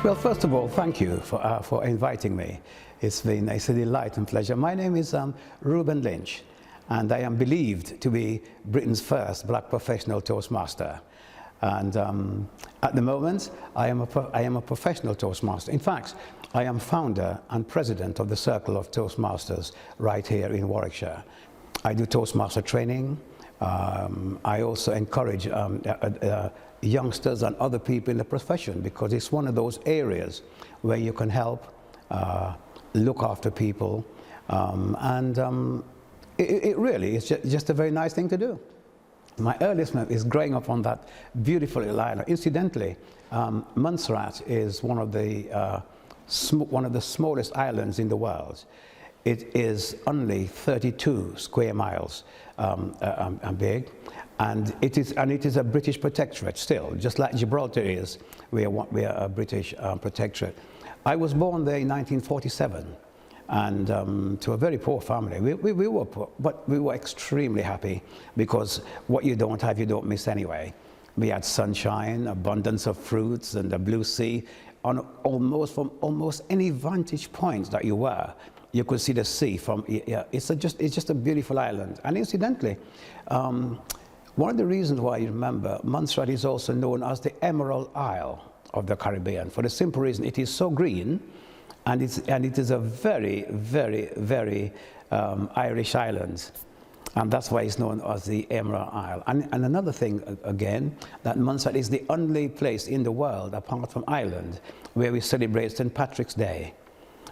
Well, first of all, thank you for inviting me. It's a delight and pleasure. My name is Reuben Lynch, and I am believed to be Britain's first black professional toastmaster. And at the moment, I am a professional toastmaster. In fact, I am founder and president of the Circle of Toastmasters right here in Warwickshire. I do toastmaster training. I also encourage youngsters and other people in the profession, because it's one of those areas where you can help look after people, it really is just a very nice thing to do. My earliest memory is growing up on that beautiful little island. Incidentally, Montserrat is one of the smallest islands in the world. It is only 32 square miles big, and it is a British protectorate still, just like Gibraltar is. We are a British protectorate. I was born there in 1947, and to a very poor family. We were poor, but we were extremely happy, because what you don't have, you don't miss anyway. We had sunshine, abundance of fruits, and the blue sea. From almost any vantage point that you were, you could see the sea from. It's just a beautiful island. And incidentally, one of the reasons why you remember, Montserrat is also known as the Emerald Isle of the Caribbean, for the simple reason it is so green, and it is a very, very, very Irish island. And that's why it's known as the Emerald Isle. And another thing, again, that Montserrat is the only place in the world, apart from Ireland, where we celebrate St. Patrick's Day,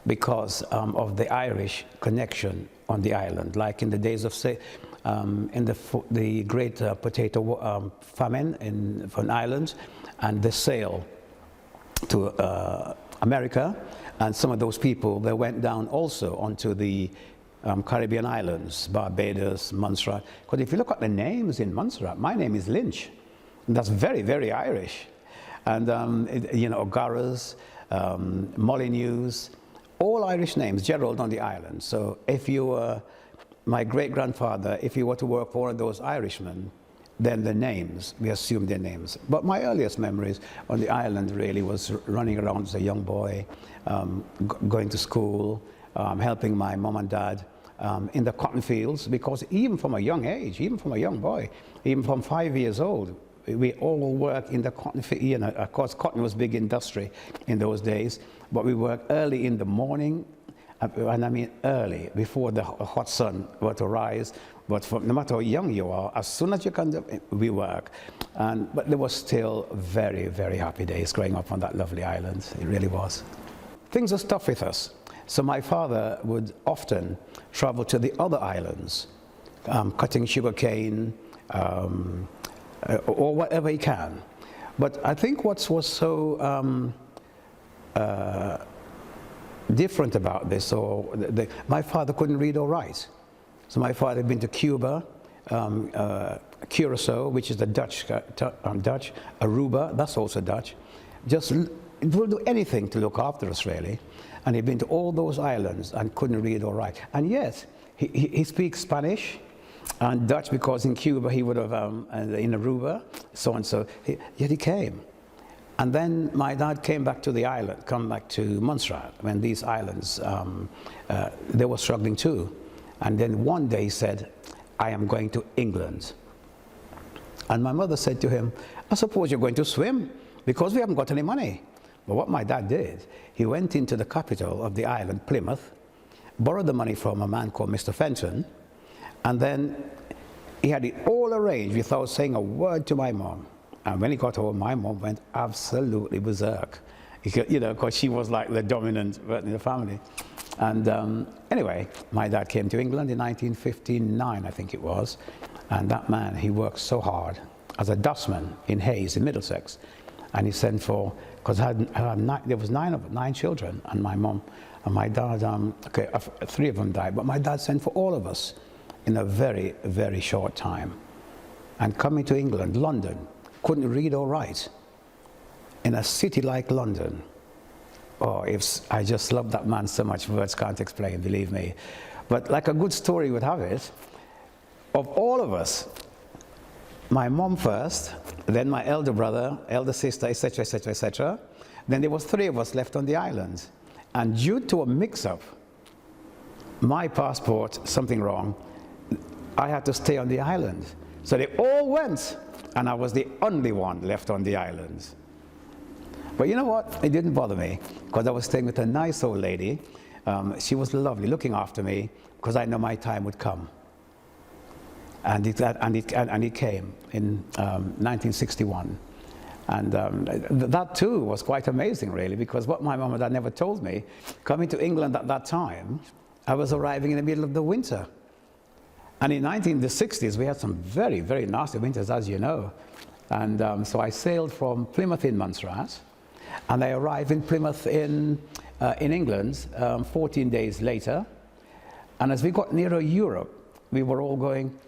because of the Irish connection on the island. Like in the days of, say, in the great potato famine from Ireland, and the sail to America, and some of those people, they went down also onto the Caribbean islands, Barbados, Montserrat. Because if you look at the names in Montserrat, my name is Lynch, and that's very, very Irish. And you know, O'Gara's, Molyneux's, all Irish names, Gerald on the island. So if you were my great-grandfather, if you were to work for one of those Irishmen, then the names, we assumed their names. But my earliest memories on the island really was running around as a young boy, going to school, helping my mom and dad in the cotton fields, because even from a young age, even from a young boy, even from 5 years old, we all worked in the cotton field. You know, of course, cotton was big industry in those days, but we worked early in the morning, and I mean early, before the hot sun were to rise. But no matter how young you are, as soon as you can do it, we work. But there was still very, very happy days growing up on that lovely island. It really was. Things are tough with us. So my father would often travel to the other islands, cutting sugarcane, or whatever he can. But I think what was so different about this, my father couldn't read or write. So my father had been to Cuba, Curacao, which is the Dutch, Aruba, that's also Dutch. Just would do anything to look after us, really. And he'd been to all those islands and couldn't read or write. And yet, he speaks Spanish and Dutch, because in Cuba he would have, in Aruba, so and so. Yet he came. And then my dad came back to the island, come back to Montserrat, when these islands, they were struggling too. And then one day he said, I am going to England. And my mother said to him, I suppose you're going to swim, because we haven't got any money. But what my dad did, he went into the capital of the island, Plymouth, borrowed the money from a man called Mr. Fenton, and then he had it all arranged without saying a word to my mom. And when he got home, my mom went absolutely berserk, you know, because she was like the dominant person in the family. And anyway, my dad came to England in 1959, I think it was, and that man, he worked so hard as a dustman in Hayes in Middlesex, and he sent for, because there was nine children, and my mom and my dad, three of them died, but my dad sent for all of us in a very, very short time. And coming to England, London, couldn't read or write, in a city like London. Oh, I just love that man so much, words can't explain, believe me. But like a good story would have it, of all of us, my mom first, then my elder brother, elder sister, etc., etc., etc., Then there was 3 of us left on the island. And due to a mix-up, my passport, something wrong, I had to stay on the island. So they all went, and I was the only one left on the island. But you know what? It didn't bother me, because I was staying with a nice old lady. She was lovely, looking after me, because I know my time would come. And it came in 1961. And that too was quite amazing, really, because what my mum and dad never told me, coming to England at that time, I was arriving in the middle of the winter. And in the 60s, we had some very, very nasty winters, as you know. And so I sailed from Plymouth in Montserrat, and I arrived in Plymouth in England 14 days later. And as we got nearer Europe, we were all going,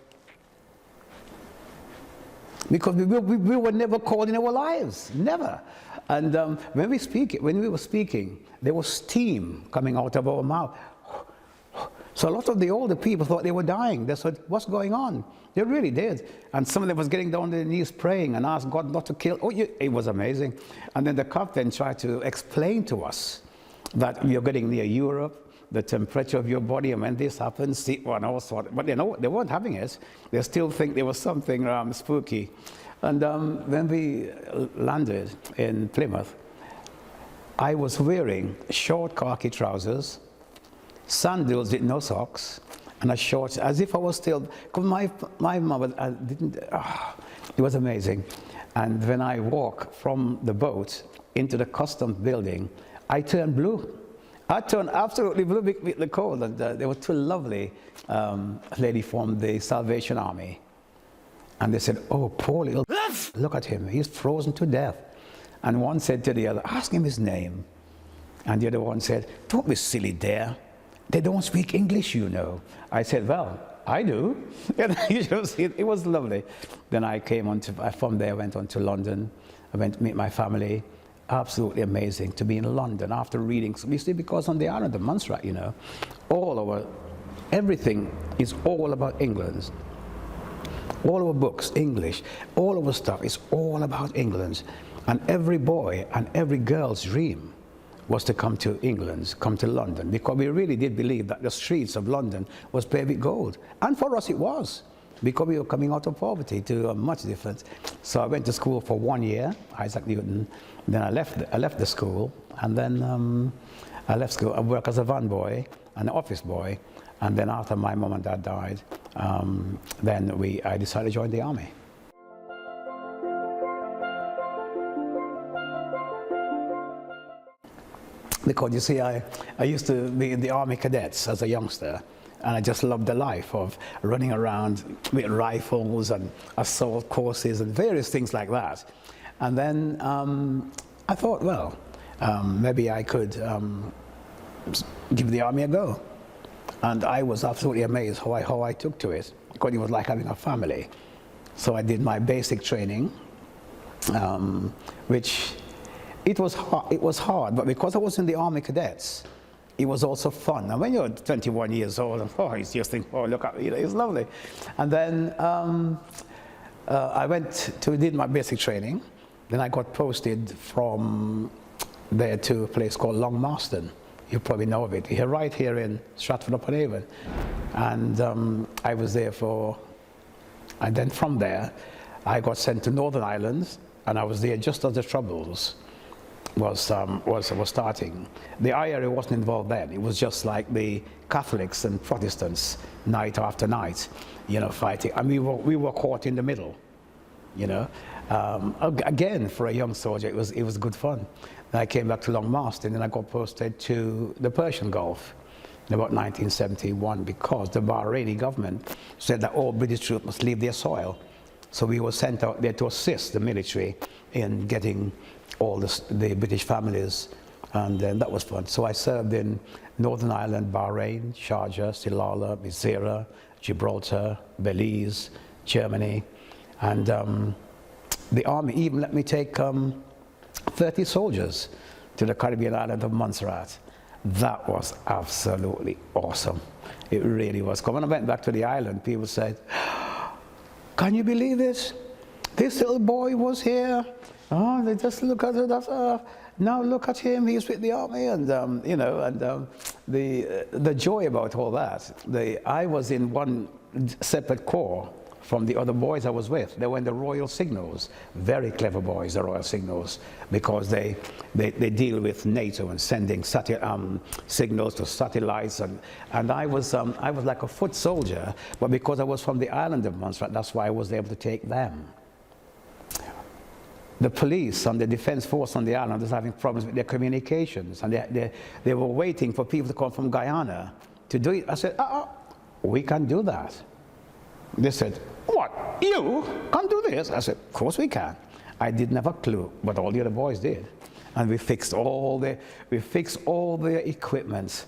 because we were never called in our lives, never. And when we were speaking, there was steam coming out of our mouth. So a lot of the older people thought they were dying. They said, what's going on? They really did. And some of them was getting down on their knees praying and asked God not to kill. It was amazing. And then the captain tried to explain to us that you're getting near Europe, the temperature of your body, and when this happens, see, well, and all sort. But they weren't having it. They still think there was something spooky. And when we landed in Plymouth, I was wearing short khaki trousers, sandals with no socks, and a short, as if I was still, because my mother didn't, it was amazing. And when I walked from the boat into the customs building, I turned blue. I turned absolutely blue with the cold, and there were 2 lovely ladies from the Salvation Army. And they said, oh, poor little, look at him, he's frozen to death. And one said to the other, ask him his name. And the other one said, don't be silly there. They don't speak English, you know. I said, well, I do. It was lovely. Then I came on from there, I went on to London. I went to meet my family. Absolutely amazing to be in London after reading. You see, because on the island of Montserrat, you know, everything is all about England. All our books, English, all our stuff is all about England. And every boy and every girl's dream was to come to England, come to London, because we really did believe that the streets of London was paved with gold. And for us it was, because we were coming out of poverty to a much different. So I went to school for 1 year, Isaac Newton. Then I left the school, and then I left school. I worked as a van boy, an office boy, and then after my mom and dad died, I decided to join the army. Because you see, I used to be in the Army Cadets as a youngster, and I just loved the life of running around with rifles and assault courses and various things like that. And then I thought, well, maybe I could give the army a go. And I was absolutely amazed how I took to it, because it was like having a family. So I did my basic training, which it was hard, but because I was in the Army Cadets, it was also fun. And when you're 21 years old, you just think, oh, look, it's lovely. And then I did my basic training. Then I got posted from there to a place called Long Marston. You probably know of it. Right here in Stratford-upon-Avon. And I was there and then from there, I got sent to Northern Ireland, and I was there just as the Troubles was starting. The IRA wasn't involved then. It was just like the Catholics and Protestants, night after night, fighting. And we were caught in the middle, Again, for a young soldier, it was good fun. Then I came back to Long Marston, and I got posted to the Persian Gulf in about 1971, because the Bahraini government said that all British troops must leave their soil. So we were sent out there to assist the military in getting all the British families, and then that was fun. So I served in Northern Ireland, Bahrain, Sharjah, Silala, Mizera, Gibraltar, Belize, Germany, and the army even let me take 30 soldiers to the Caribbean island of Montserrat. That was absolutely awesome. It really was. When I went back to the island, people said, "Can you believe this? This little boy was here. Oh, they just look at it. now look at him, he's with the army, and you know, and the joy about all that. I was in one separate corps from the other boys I was with. They were in the Royal Signals, very clever boys, the Royal Signals, because they deal with NATO and sending signals to satellites, and I was like a foot soldier, but because I was from the island of Montserrat, that's why I was able to take them. The police and the defense force on the island was having problems with their communications, and they were waiting for people to come from Guyana to do it. I said, we can do that. They said, what, you can't do this? I said, of course we can. I didn't have a clue, but all the other boys did. And we fixed all the equipment,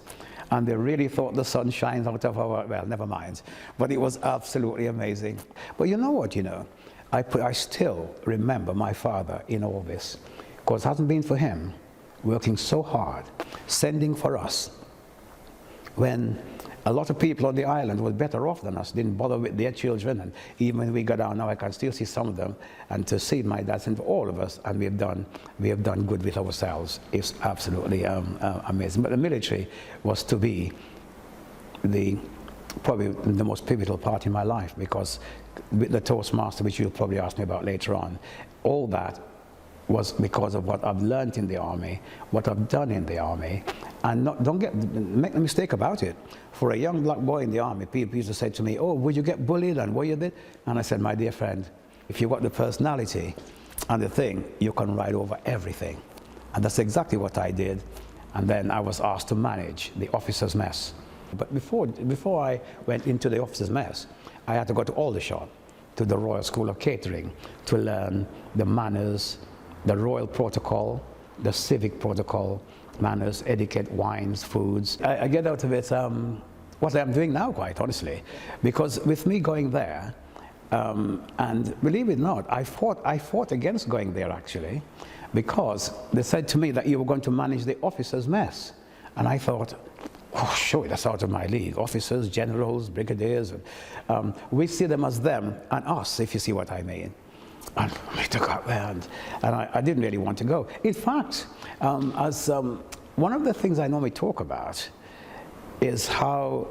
and they really thought the sun shines out of our, well, never mind. But it was absolutely amazing. But you know what, you know, I still remember my father in all this, because it hasn't been for him working so hard, sending for us, when a lot of people on the island were better off than us, didn't bother with their children, and even when we go down now, I can still see some of them, and to see my dad and for all of us, and we have done good with ourselves. It's absolutely amazing. But the military was to be probably the most pivotal part in my life, because with the toastmaster, which you'll probably ask me about later on, all that was because of what I've learned in the army, what I've done in the army, and make no mistake about it. For a young black boy in the army, people used to say to me, oh, would you get bullied and what you did? And I said, my dear friend, if you've got the personality and the thing, you can ride over everything. And that's exactly what I did. And then I was asked to manage the officers' mess. But before I went into the officers' mess, I had to go to Aldershot, to the Royal School of Catering, to learn the manners, the royal protocol, the civic protocol, manners, etiquette, wines, foods. I get out of it what I'm doing now, quite honestly, because with me going there, and believe it or not, I fought against going there actually, because they said to me that you were going to manage the officers' mess, and I thought, oh, sure, that's out of my league. Officers, generals, brigadiers, and, we see them as them and us, if you see what I mean. And we took out there, and I didn't really want to go. In fact, one of the things I normally talk about is how,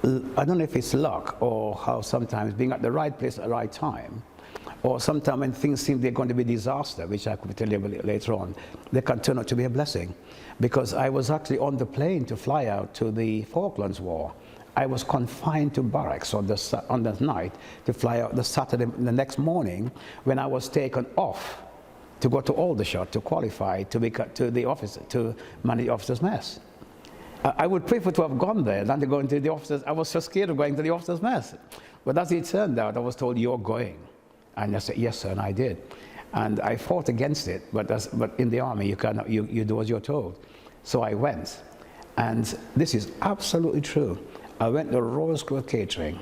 I don't know if it's luck, or how sometimes being at the right place at the right time, or sometimes when things seem they're going to be disaster, which I could tell you later on, they can turn out to be a blessing. Because I was actually on the plane to fly out to the Falklands War. I was confined to barracks on the night to fly out the next morning, when I was taken off to go to Aldershot to qualify to manage the officers' mess. I would prefer to have gone there than to go into the officers. I was so scared of going to the officers' mess. But as it turned out, I was told, you're going. And I said, yes, sir, and I did. And I fought against it, but in the army, you do as you're told. So I went, and this is absolutely true. I went to the Royal School of Catering,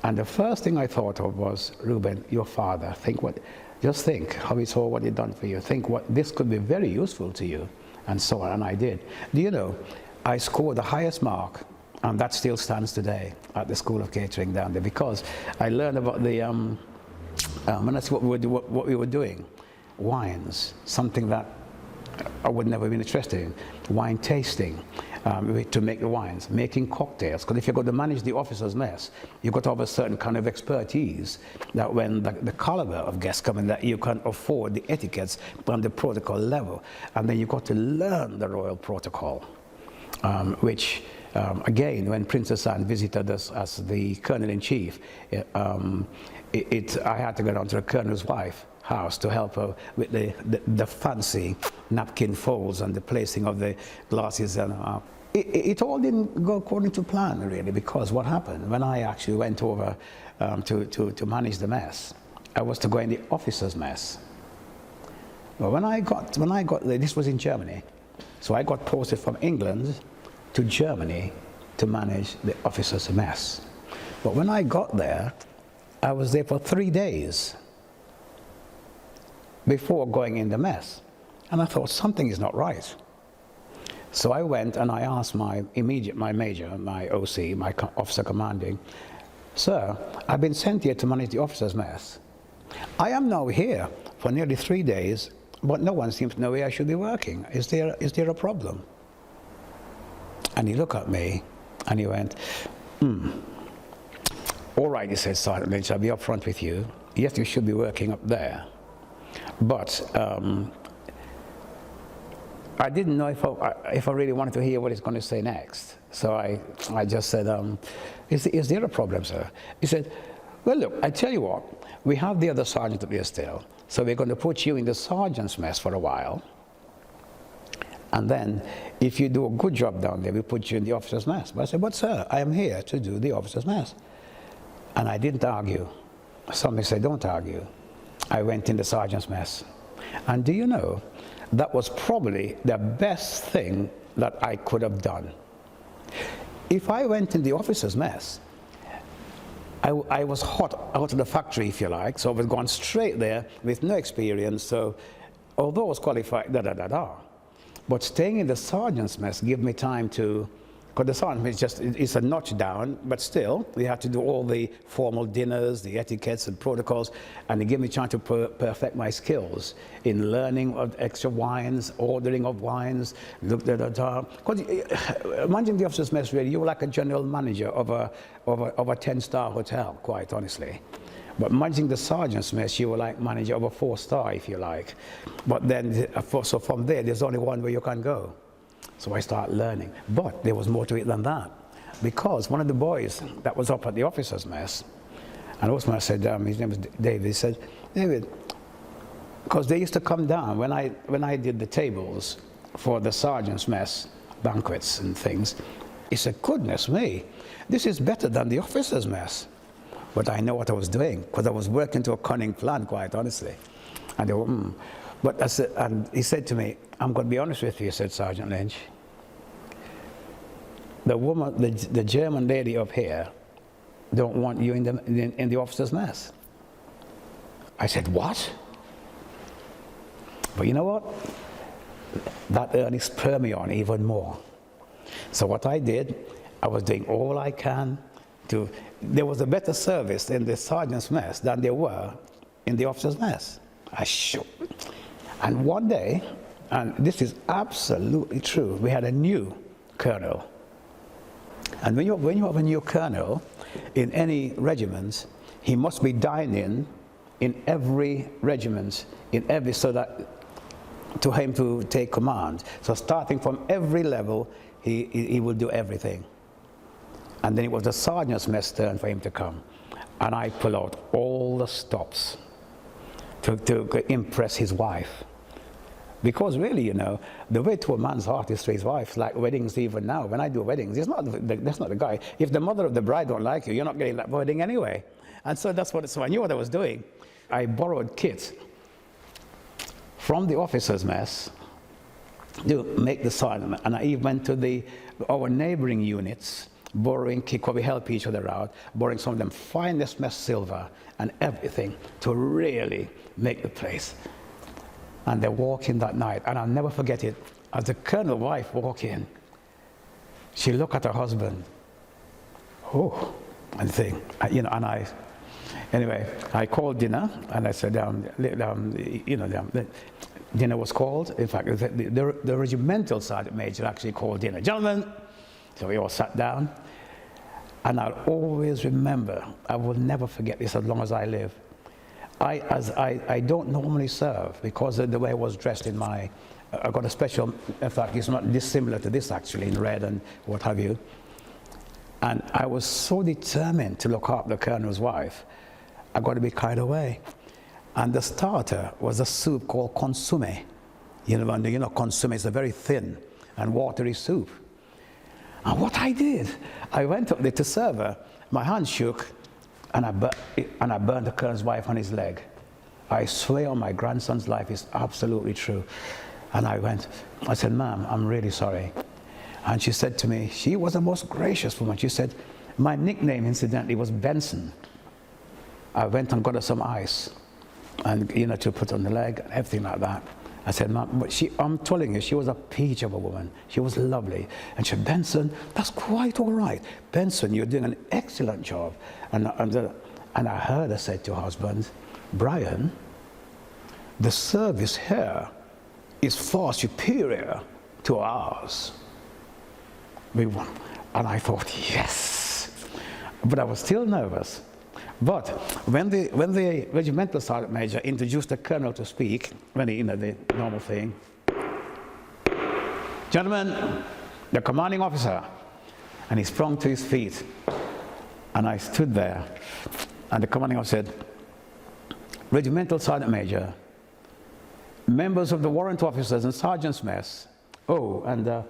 and the first thing I thought of was, Reuben, your father, just think how he saw what he'd done for you. Think what this could be very useful to you, and so on, and I did. Do you know, I scored the highest mark, and that still stands today at the School of Catering down there, because I learned about the, and that's what we were doing. Wines, something that I would never have been interested in. Wine tasting, to make the wines, making cocktails. Because if you're going to manage the officers' mess, you've got to have a certain kind of expertise that when the caliber of guests come in, that you can afford the etiquettes on the protocol level. And then you've got to learn the royal protocol, which, again, when Princess Anne visited us as the Colonel-in-Chief, I had to go down to the Colonel's wife house to help her with the fancy napkin folds and the placing of the glasses. And it all didn't go according to plan, really, because what happened when I actually went over to manage the mess, I was to go in the officers' mess. But when I got there, this was in Germany, so I got posted from England to Germany to manage the officers' mess. But when I got there, I was there for 3 days before going in the mess. And I thought, something is not right. So I went and I asked my major, my OC, my officer commanding, sir, I've been sent here to manage the officers' mess. I am now here for nearly 3 days, but no one seems to know where I should be working. Is there a problem? And he looked at me and he went, all right, he said, Sergeant Lynch, I'll be up front with you. Yes, you should be working up there. But I didn't know if I really wanted to hear what he's going to say next. So I just said, is there a problem, sir? He said, well, look, I tell you what, we have the other sergeant up here still, so we're going to put you in the sergeant's mess for a while. And then, if you do a good job down there, we put you in the officer's mess. But I said, but sir, I am here to do the officer's mess. And I didn't argue. Somebody said, don't argue. I went in the sergeant's mess. And do you know, that was probably the best thing that I could have done. If I went in the officer's mess, I was hot out of the factory, if you like, so I was going straight there with no experience. So although I was qualified, but staying in the sergeant's mess gave me time to, because the sergeant's mess it's a notch down, but still, we had to do all the formal dinners, the etiquettes and protocols, and it gave me a chance to perfect my skills in learning of extra wines, ordering of wines, because managing the officer's mess, really, you were like a general manager of a 10-star hotel, quite honestly. But managing the sergeant's mess, you were like manager of a 4-star, if you like. But then, so from there, there's only one way you can go. So I started learning. But there was more to it than that. Because one of the boys that was up at the officer's mess, and also I said, his name was David, he said, David, because they used to come down, when I did the tables for the sergeant's mess, banquets and things, he said, goodness me, this is better than the officer's mess. But I know what I was doing, because I was working to a cunning plan, quite honestly. And they were, But I said, and he said to me, I'm going to be honest with you, said Sergeant Lynch. The woman, the German lady up here, don't want you in the officer's mess. I said, what? But you know what? That only spurred me on even more. So what I did, I was doing all I can to, there was a better service in the sergeant's mess than there were in the officer's mess. I shook. And one day, and this is absolutely true, we had a new colonel. And when you have a new colonel in any regiment, he must be dining in every regiment, so that to him to take command. So starting from every level, he will do everything. And then it was the sergeant's mess turn for him to come. And I pull out all the stops to impress his wife. Because really, you know, the way to a man's heart is to his wife, like weddings even now. When I do weddings, that's not the guy. If the mother of the bride don't like you, you're not getting that wedding anyway. And so so I knew what I was doing. I borrowed kits from the officer's mess to make the sergeant, and I even went to our neighboring units, borrowing kit, because we help each other out, borrowing some of them finest mess silver and everything to really make the place. And they walk in that night, and I'll never forget it. As the colonel's wife walked in, she looked at her husband, and think, you know, and anyway, I called dinner, and I said, dinner was called. In fact, the regimental sergeant major actually called dinner. Gentlemen, so we all sat down, and I'll always remember, I will never forget this as long as I live. I don't normally serve because of the way I was dressed in I got a special, in fact, it's not dissimilar to this actually, in red and what have you. And I was so determined to look after the colonel's wife, I got to be carried away. And the starter was a soup called consomme. You know, consomme is a very thin and watery soup. And what I did, I went up there to serve her, my hand shook, and I burned the colonel's wife on his leg. I swear on my grandson's life, it's absolutely true. And I said, ma'am, I'm really sorry. And she said to me, she was the most gracious woman. She said, my nickname, incidentally, was Benson. I went and got her some ice, and you know, to put on the leg and everything like that. I said, ma'am, but I'm telling you, she was a peach of a woman. She was lovely. And she said, Benson, that's quite all right. Benson, you're doing an excellent job. And I heard her say to her husband, Brian, the service here is far superior to ours. We won. And I thought, yes. But I was still nervous. But when the regimental sergeant major introduced the colonel to speak, when he, the normal thing, gentlemen, the commanding officer, and he sprung to his feet, and I stood there, and the commanding officer said, regimental sergeant major, members of the warrant officers and sergeant's mess, oh, and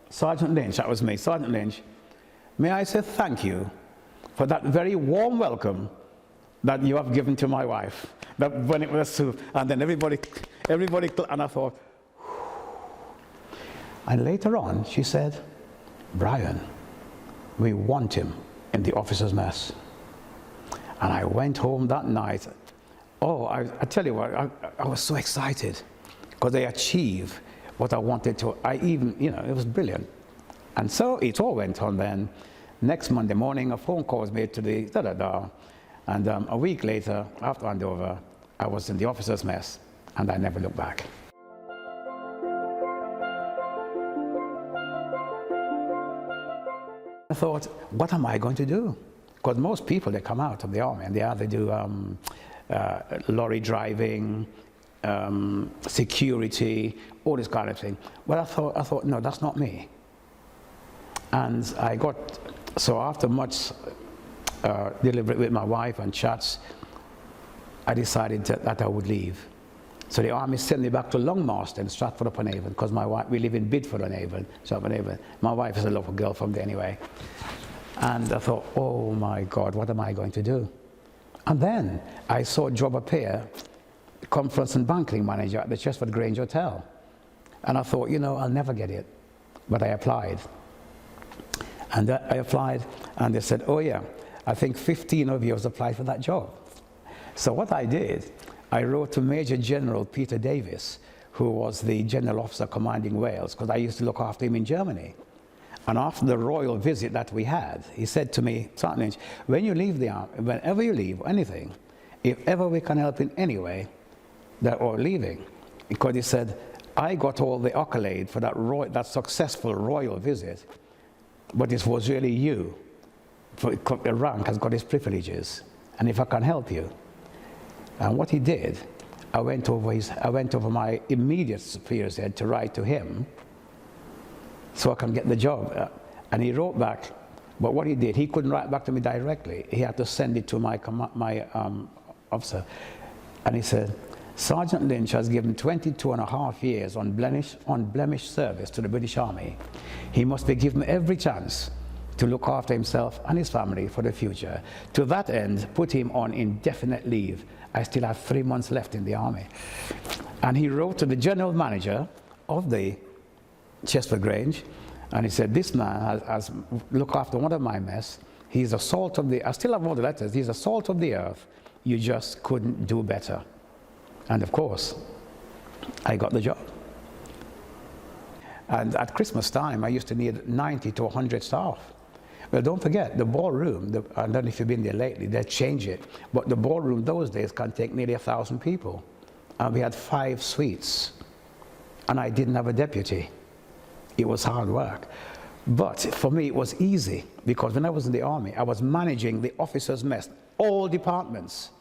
Sergeant Lynch, that was me, Sergeant Lynch, may I say thank you for that very warm welcome that you have given to my wife. That when it was soup, and then everybody, and I thought, whew. And later on, she said, Brian, we want him in the officers' mess. And I went home that night. Oh, I tell you what, I was so excited because they achieved what I wanted to. It was brilliant. And so it all went on then. Next Monday morning, a phone call was made to the da-da-da. And a week later, after handover, I was in the officers' mess, and I never looked back. I thought, what am I going to do? Because most people, they come out of the army, and they either do lorry driving, security, all this kind of thing. But I thought, no, that's not me. And so after much deliberate with my wife and chats, I decided that I would leave. So the army sent me back to Longmarston, Stratford-upon-Avon, because we live in Bidford-on-Avon, Stratford-upon-Avon. My wife is a local girl from there anyway. And I thought, oh my God, what am I going to do? And then I saw a job appear, conference and banqueting manager at the Chesford Grange Hotel. And I thought, I'll never get it. But I applied. And I applied, and they said, oh yeah, I think 15 of you have applied for that job. So what I did, I wrote to Major General Peter Davis, who was the General Officer commanding Wales, because I used to look after him in Germany. And after the royal visit that we had, he said to me, Sergeant Lynch, when you leave the army, whenever you leave, anything, if ever we can help in any way, or leaving, because he said, I got all the accolade for that successful royal visit, but it was really you. For the rank has got its privileges, and if I can help you. And what he did, I went over my immediate superior's head to write to him, so I can get the job. And he wrote back, but what he did, he couldn't write back to me directly. He had to send it to my officer. And he said, Sergeant Lynch has given 22.5 years on blemished service to the British Army. He must be given every chance to look after himself and his family for the future. To that end, put him on indefinite leave. I still have 3 months left in the army. And he wrote to the general manager of the Chesford Grange, and he said, this man has looked after one of my mess. He's a salt of the, I still have all the letters, he's a salt of the earth. You just couldn't do better. And of course, I got the job. And at Christmas time, I used to need 90 to 100 staff. Well, don't forget, the ballroom, I don't know if you've been there lately, they changed it, but the ballroom those days can take nearly 1,000 people. And we had 5 suites, and I didn't have a deputy. It was hard work. But for me, it was easy, because when I was in the army, I was managing the officers' mess, all departments.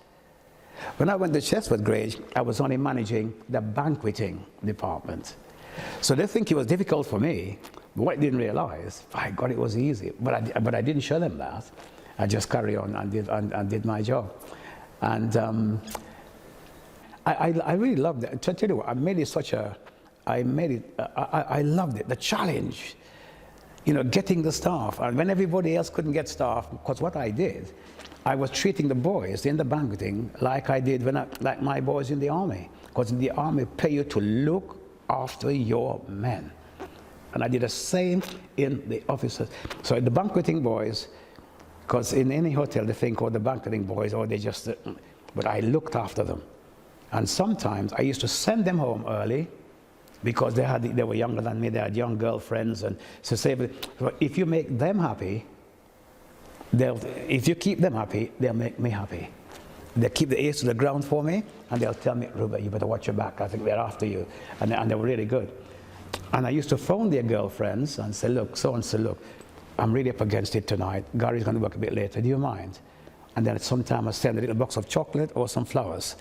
When I went to Chesford Grange, I was only managing the banqueting department. So they think it was difficult for me. But what I didn't realize, by God, it was easy. But I didn't show them that. I just carried on and did my job. And I really loved it. To tell you what, I loved it, the challenge. Getting the staff. And when everybody else couldn't get staff, because what I did, I was treating the boys in the banqueting like I did like my boys in the army. Because in the army, pay you to look after your men. And I did the same in the officers. So the banqueting boys, because in any hotel they think, oh, the banqueting boys, or they just, but I looked after them. And sometimes I used to send them home early, because they were younger than me, they had young girlfriends, and so say, if you make them happy, if you keep them happy, they'll make me happy. they keep the ears to the ground for me, and they'll tell me, Reuben, you better watch your back. I think they're after you. And they were really good. And I used to phone their girlfriends and say, look, so-and-so, look, I'm really up against it tonight. Gary's going to work a bit later. Do you mind? And then at some time I send a little box of chocolate or some flowers.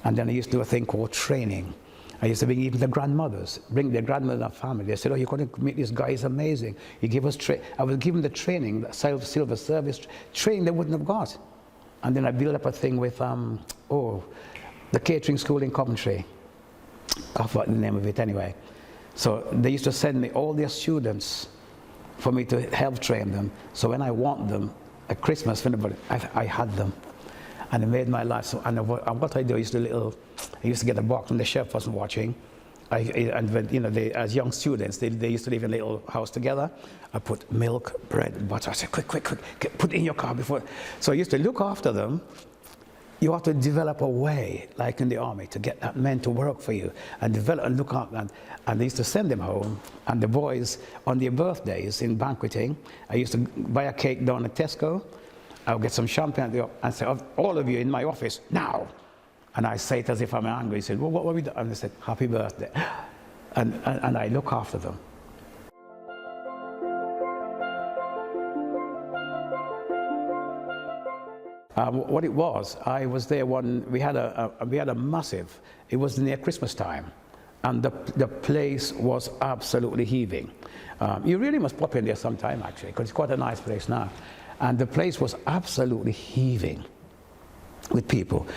And then I used to do a thing called training. I used to bring even the grandmothers, bring their grandmother and family. They said, oh, you're going to meet this guy, he's amazing. He gave us I was given the training, the silver service training they wouldn't have got. And then I built up a thing with, the catering school in Coventry. I forgot the name of it anyway. So they used to send me all their students for me to help train them. So when I want them at Christmas, I had them. And it made my life so. And what I do, I used to get a box when the chef wasn't watching. As young students, they used to live in a little house together. I put milk, bread, butter. I said, quick, put it in your car before. So I used to look after them. You have to develop a way, like in the army, to get that men to work for you and develop and look after. And they used to send them home. And the boys, on their birthdays in banqueting, I used to buy a cake down at Tesco. I would get some champagne and say, all of you in my office, now. And I say it as if I'm angry. He said, well, what were we doing? And they said, happy birthday. And I look after them. What it was, I was there we had a massive, it was near Christmas time. And the place was absolutely heaving. You really must pop in there sometime, actually, because it's quite a nice place now. And the place was absolutely heaving with people.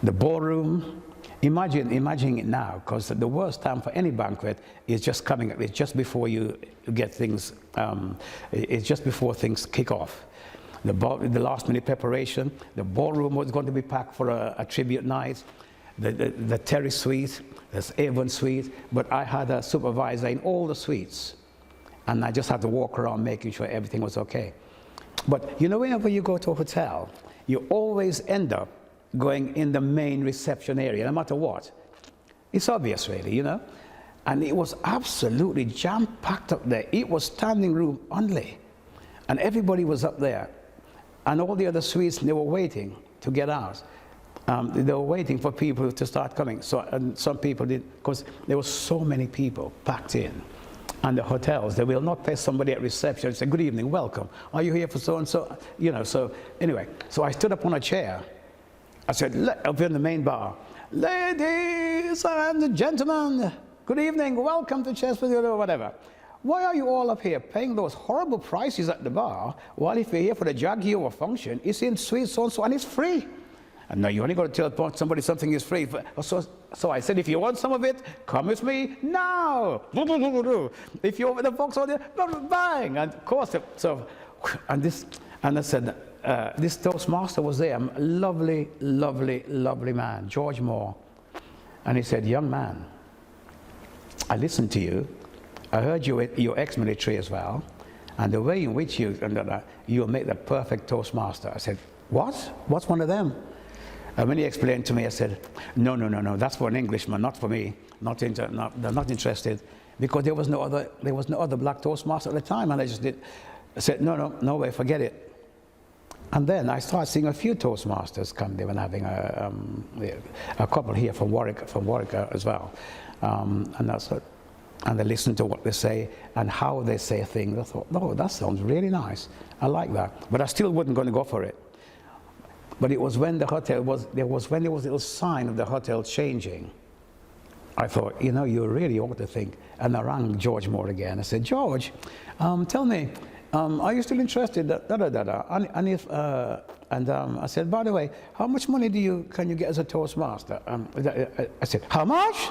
The ballroom, imagine it now, because the worst time for any banquet is just coming up. It's just before you get things, it's just before things kick off. The last minute preparation, the ballroom was going to be packed for a tribute night, the terrace suite, the Avon suite, but I had a supervisor in all the suites, and I just had to walk around making sure everything was okay. But you know, whenever you go to a hotel, you always end up going in the main reception area, no matter what. It's obvious, really, you know. And it was absolutely jam-packed up there. It was standing room only. And everybody was up there. And all the other suites, they were waiting to get out. They were waiting for people to start coming. And some people did, because there were so many people packed in. And the hotels, they will not pay somebody at reception and say, good evening, welcome. Are you here for so-and-so? You know, so anyway. So I stood up on a chair. I said, up in the main bar, ladies and gentlemen, good evening, welcome to Chesterfield or whatever. Why are you all up here paying those horrible prices at the bar, while if you're here for the Jaguar function, it's in suite so-and-so and it's free? And now you only got to tell somebody something is free. So I said, if you want some of it, come with me now. If you're with the folks on there, bang. And of course, and I said, this toastmaster was there, a lovely, lovely, lovely man, George Moore. And he said, young man, I listened to you. I heard you're ex-military as well. And the way in which you'll make the perfect toastmaster. I said, what? What's one of them? And when he explained to me, I said, no, that's for an Englishman, not for me. They're not interested. Because there was no other black toastmaster at the time. And I said, no way, forget it. And then I started seeing a few toastmasters come. They were having a couple here from Warwickshire as well. And they listened to what they say and how they say things. I thought, no, that sounds really nice. I like that. But I still wasn't going to go for it. But it was when there was a little sign of the hotel changing. I thought, you know, you really ought to think. And I rang George Moore again. I said, George, tell me, are you still interested? And I said, by the way, how much money can you get as a toastmaster? I said, how much?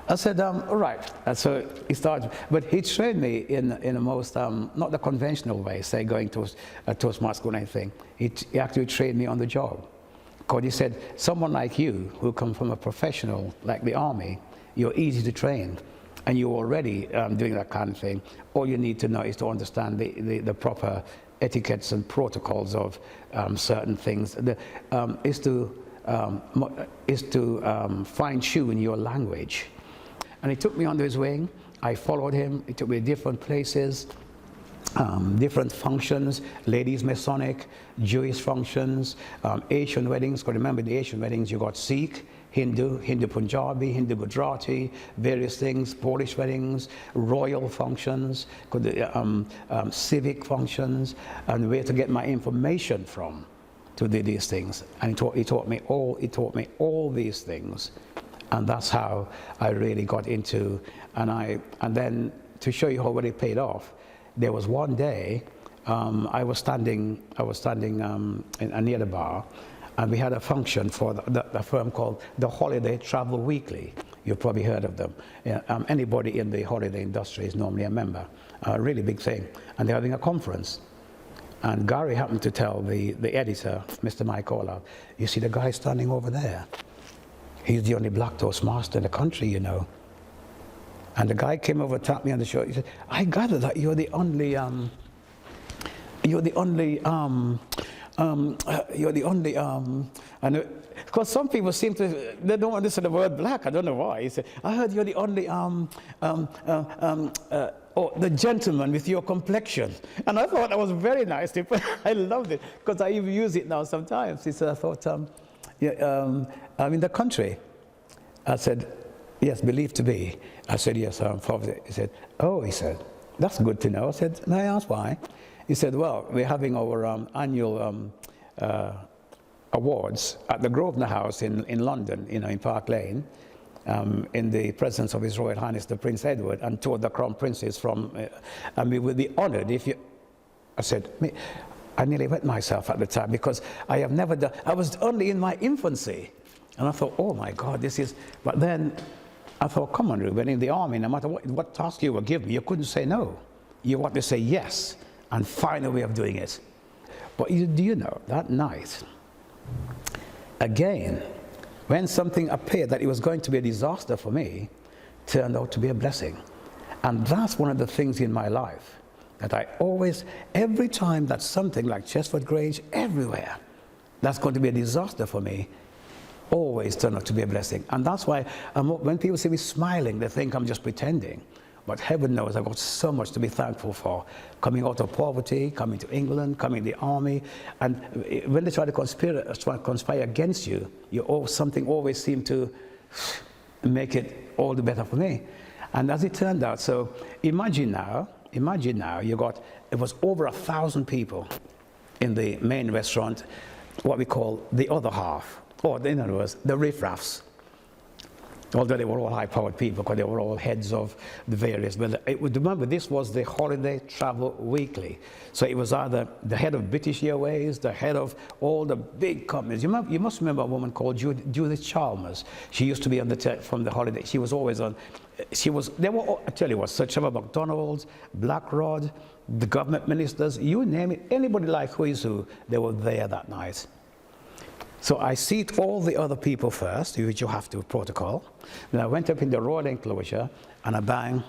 I said, all right. And so he started, but he trained me in a most, not the conventional way, say going to a Toastmaster school or anything. He actually trained me on the job. Because he said, someone like you, who come from a professional, like the army, you're easy to train. And you're already doing that kind of thing. All you need to know is to understand the proper etiquettes and protocols of certain things. Is to fine-tune your language. And he took me under his wing. I followed him. He took me to different places. different functions, ladies Masonic, Jewish functions, Asian weddings. Because remember, the Asian weddings, you got Sikh, Hindu, Hindu Punjabi, Hindu Gujarati, various things, Polish weddings, royal functions, civic functions, and where to get my information from to do these things. And he taught me all these things, and that's how I really got into. And then to show you how it paid off, there was one day I was standing near the bar, and we had a function for the firm called the Holiday Travel Weekly. You've probably heard of them. Anybody in the holiday industry is normally a member. A really big thing. And they're having a conference. And Gary happened to tell the editor, Mr. Mike Ola, you see the guy standing over there? He's the only black toastmaster in the country, you know. And the guy came over, tapped me on the shoulder. He said, I gather that you're the only, and because some people seem to, they don't understand the word black. I don't know why. He said, I heard you're the only, the gentleman with your complexion. And I thought that was very nice. I loved it, because I even use it now sometimes. He said, I thought, I'm in the country. I said, yes, believed to be. I said, yes, I'm from. He said, oh, he said, that's good to know. I said, may I ask why? He said, well, we're having our annual awards at the Grosvenor House in London, in Park Lane, in the presence of His Royal Highness the Prince Edward and two of the Crown Princes from, and we would be honored if you. I said, I nearly wet myself at the time, because I have never done, I was only in my infancy. And I thought, oh my God, this is, but then I thought, come on, Reuben, in the army, no matter what task you were given, you couldn't say no. You want to say yes and find a way of doing it. But do you know, that night, again, when something appeared that it was going to be a disaster for me, turned out to be a blessing. And that's one of the things in my life that I always, every time that something like Chesford Grange, everywhere, that's going to be a disaster for me, always turned out to be a blessing. And that's why when people see me smiling, they think I'm just pretending. But heaven knows I've got so much to be thankful for. Coming out of poverty, coming to England, coming in the army. And when they try to conspire against you, something always seems to make it all the better for me. And as it turned out, so imagine now, it was over 1,000 people in the main restaurant, what we call the other half, or in other words, the riffraffs. Although they were all high-powered people, because they were all heads of the various. But remember, this was the Holiday Travel Weekly. So it was either the head of British Airways, the head of all the big companies. You must remember a woman called Judith Chalmers. She used to be on from the holiday. She was always on. They were all, I tell you what, Sir Trevor McDonald's, Blackrod, the government ministers, you name it, anybody like who is who, they were there that night. So I seat all the other people first, which you have to protocol. Then I went up in the royal enclosure and I bang.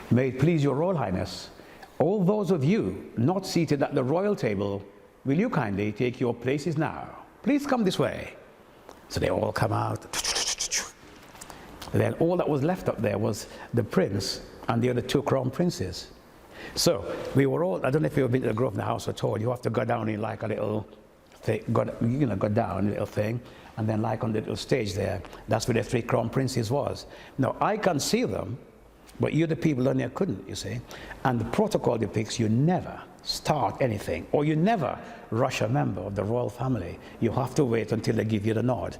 May it please your Royal Highness, all those of you not seated at the royal table, will you kindly take your places now? Please come this way. So they all come out. Then all that was left up there was the prince and the other two crown princes. So we were all, I don't know if you've been to the Grosvenor House at all, you have to go down in like a little thing, go down a little thing, and then like on the little stage there, that's where the three crown princes was. Now I can see them, but you the people on there couldn't, you see. And the protocol depicts you never start anything, or you never rush a member of the royal family. You have to wait until they give you the nod.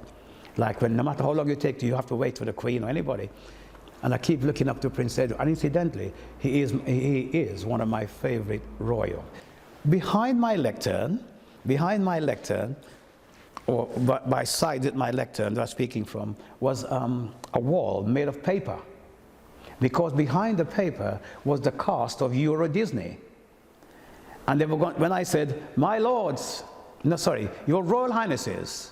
Like no matter how long you take, you have to wait for the Queen or anybody. And I keep looking up to Prince Edward, and incidentally, he is one of my favorite royal. Behind my lectern, or by side at my lectern that I'm speaking from, was a wall made of paper. Because behind the paper was the cast of Euro Disney. And they were going, when I said, my lords, no sorry, your Royal Highnesses,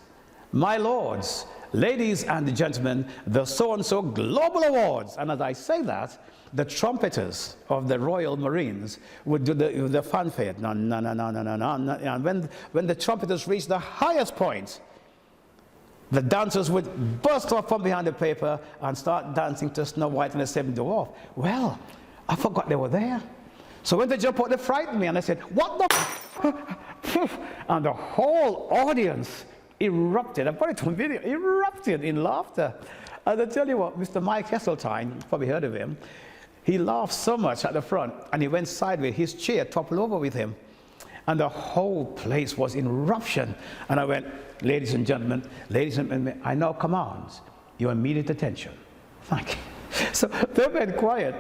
my lords, ladies and gentlemen, the so-and-so Global Awards. And as I say that, the trumpeters of the Royal Marines would do the fanfare. No, no, no, no, no, no, no. And when the trumpeters reached the highest point, The dancers would burst off from behind the paper and start dancing to Snow White and the Seven Dwarfs. Well, I forgot they were there. So when they jumped out, they frightened me, and I said, "What the f-?" And the whole audience erupted. I've got it on video, erupted in laughter. And I tell you what, Mr. Mike Heseltine, you've probably heard of him, he laughed so much at the front, and he went sideways. His chair toppled over with him. And the whole place was in eruption. And I went, ladies and gentlemen, I now command your immediate attention. Thank you. So they went quiet.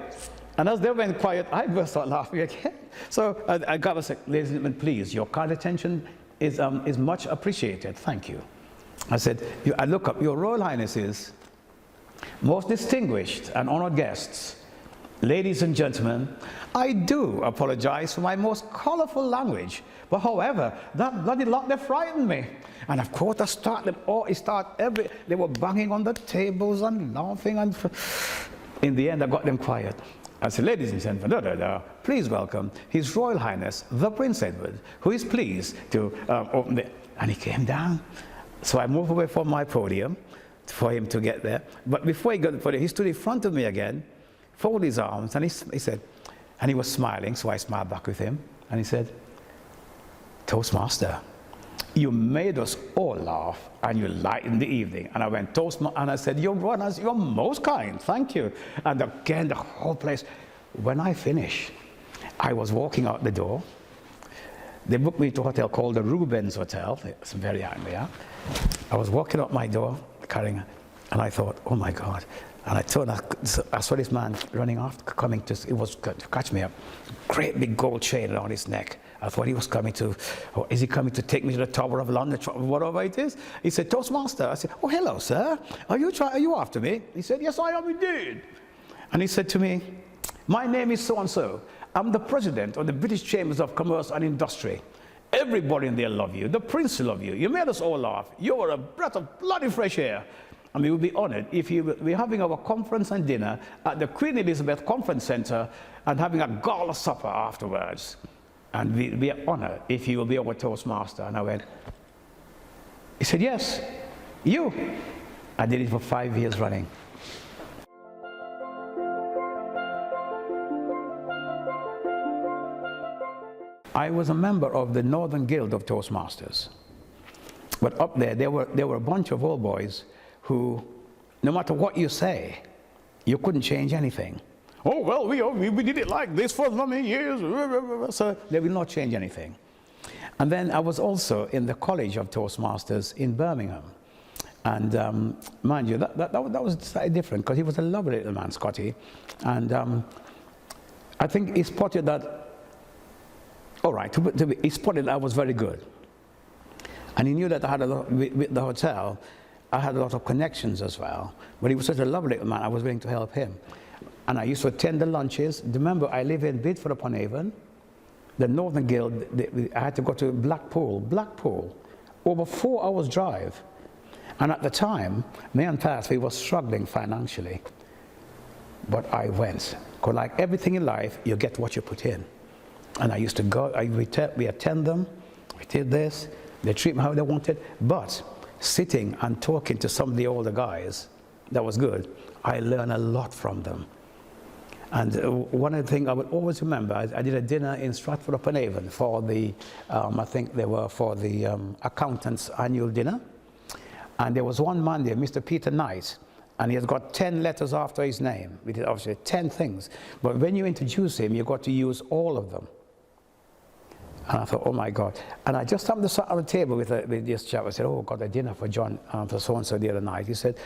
And as they went quiet, I burst out laughing again. So I got to say, ladies and gentlemen, please, your kind attention is much appreciated. Thank you. I said, I look up, Your Royal Highnesses, most distinguished and honored guests, ladies and gentlemen, I do apologize for my most colorful language, but however, that bloody lot, they frightened me. And of course, they were banging on the tables and laughing, and in the end, I got them quiet. I said, ladies and gentlemen, please welcome His Royal Highness, the Prince Edward, who is pleased to open the, and he came down. So I moved away from my podium for him to get there. But before he got to the podium, he stood in front of me again, folded his arms, and he said, and he was smiling, so I smiled back with him, and he said, Toastmaster, you made us all laugh, and you lightened the evening. And I went, Toastmaster, and I said, Your Royal Highness, you're most kind, thank you. And again, the whole place. When I finished, I was walking out the door. They booked me to a hotel called the Reuben's Hotel. It's very high there. I was walking out my door, carrying, and I thought, oh my God. And I turned, I saw this man running off, coming to, it was to catch me up. Great big gold chain around his neck. I thought he was coming to, or is he coming to take me to the Tower of London, whatever it is? He said, Toastmaster. I said, oh, hello, sir. Are you after me? He said, yes, I am indeed. And he said to me, my name is so-and-so. I'm the president of the British Chambers of Commerce and Industry. Everybody in there love you. The prince love you. You made us all laugh. You were a breath of bloody fresh air. And we would be honored if you will be having our conference and dinner at the Queen Elizabeth Conference Center and having a gala supper afterwards. And we'd be honored if you will be our Toastmaster. And I went, he said, yes, you. I did it for 5 years running. I was a member of the Northern Guild of Toastmasters. But up there were a bunch of old boys who, no matter what you say, you couldn't change anything. Oh, well, we did it like this for many years, so they will not change anything. And then I was also in the College of Toastmasters in Birmingham. And mind you, that was slightly different, because he was a lovely little man, Scotty. And I think he spotted that, all right, he spotted that I was very good. And he knew that I had a lot, with the hotel, I had a lot of connections as well. But he was such a lovely little man, I was willing to help him. And I used to attend the lunches. Remember, I live in Bidford-on-Avon. The Northern Guild, I had to go to Blackpool, over 4 hours drive. And at the time, me and Patsy was struggling financially. But I went, because like everything in life, you get what you put in. And I used to go, we attend them, we did this, they treat me how they wanted, but sitting and talking to some of the older guys, that was good. I learned a lot from them. And one of the things I would always remember, I did a dinner in Stratford-upon-Avon for the, I think they were for the accountants' annual dinner. And there was one man there, Mr. Peter Knight, and he has got 10 letters after his name. We did obviously 10 things. But when you introduce him, you've got to use all of them. And I thought, oh my God. And I just happened to sit at the table with this chap. I said, oh, got a dinner for John, for so-and-so the other night. He said,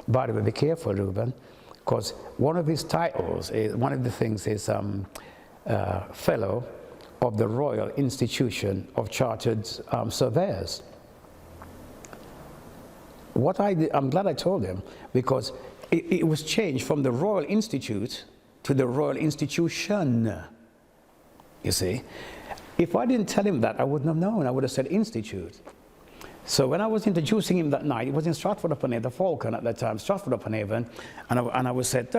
by the way, be careful, Reuben, because one of his titles, one of the things is Fellow of the Royal Institution of Chartered Surveyors. What I did, I'm glad I told him, because it was changed from the Royal Institute to the Royal Institution, you see. If I didn't tell him that, I wouldn't have known. I would have said institute. So when I was introducing him that night, it was in Stratford-upon-Avon, the Falcon at that time, Stratford-upon-Avon, and I was said,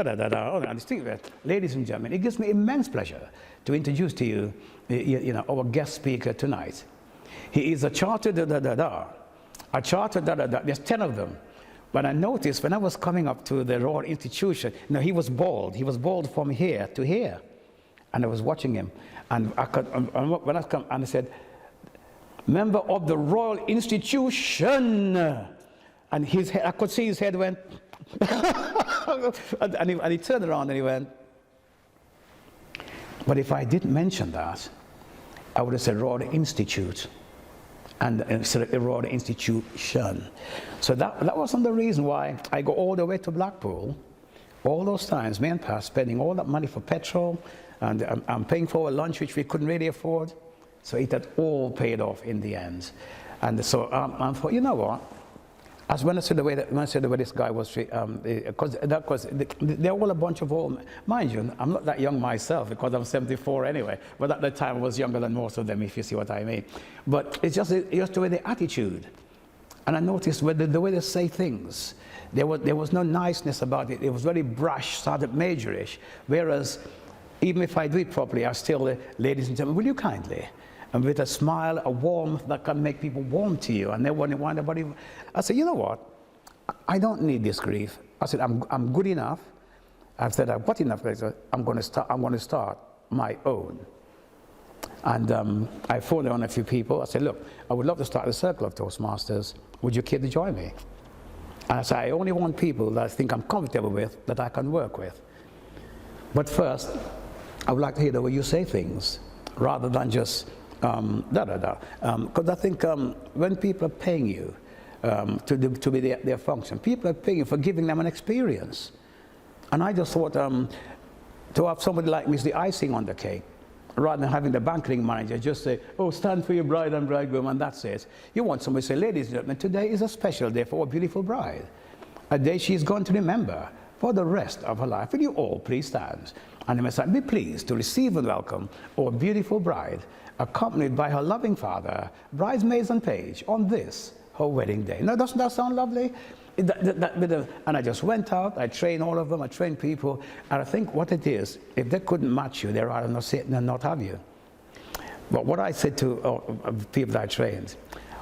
ladies and gentlemen, it gives me immense pleasure to introduce to you, our guest speaker tonight. He is a chartered I chartered, there's 10 of them. But I noticed when I was coming up to the Royal Institution, he was bald. He was bald from here to here. And I was watching him. And when I come, and I said, member of the Royal Institution. And his head, I could see his head went, and he turned around and he went. But if I didn't mention that, I would have said Royal Institute. And instead of Royal Institution. So that wasn't the reason why I go all the way to Blackpool, all those times, me and Pa spending all that money for petrol, and I'm paying for a lunch which we couldn't really afford. So it had all paid off in the end. And so I thought, you know what? As when I said the way this guy was, because they're all a bunch of old, mind you, I'm not that young myself because I'm 74 anyway, but at the time I was younger than most of them, if you see what I mean. But it's just the way the attitude. And I noticed the way they say things, there was no niceness about it. It was very brash, Sergeant Majorish, whereas even if I do it properly, I still, ladies and gentlemen, will you kindly? And with a smile, a warmth that can make people warm to you. And they want anybody. I said, you know what? I don't need this grief. I said, I'm good enough. I said, I've got enough. I'm going to start my own. And I phoned on a few people. I said, look, I would love to start a circle of Toastmasters. Would you care to join me? And I said, I only want people that I think I'm comfortable with, that I can work with. But first, I would like to hear the way you say things, rather than just because I think when people are paying you to be their function, people are paying you for giving them an experience. And I just thought to have somebody like me as the icing on the cake, rather than having the banqueting manager just say, oh, stand for your bride and bridegroom, and that's it. You want somebody to say, ladies and gentlemen, today is a special day for a beautiful bride, a day she's going to remember for the rest of her life. Will you all please stand? And the Messiah, be pleased to receive and welcome our beautiful bride, accompanied by her loving father, bridesmaids and page, on this, her wedding day. Now, doesn't that sound lovely? And I just went out, I trained all of them, I trained people, and I think what it is, if they couldn't match you, they'd rather not sit and not have you. But what I said to people that I trained,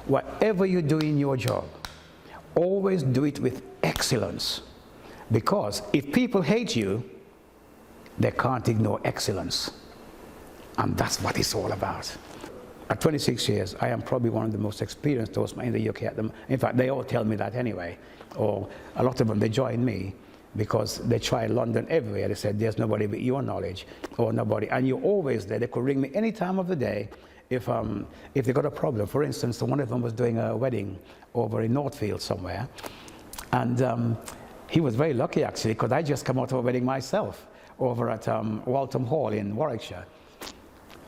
whatever you do in your job, always do it with excellence. Because if people hate you, they can't ignore excellence. And that's what it's all about. At 26 years, I am probably one of the most experienced Toastmasters in the UK at the moment. In fact, they all tell me that anyway. Or a lot of them, they join me because they try London everywhere. They said, there's nobody with your knowledge, or nobody. And you're always there. They could ring me any time of the day if they got a problem. For instance, one of them was doing a wedding over in Northfield somewhere. And he was very lucky, actually, because I just come out of a wedding myself over at Waltham Hall in Warwickshire.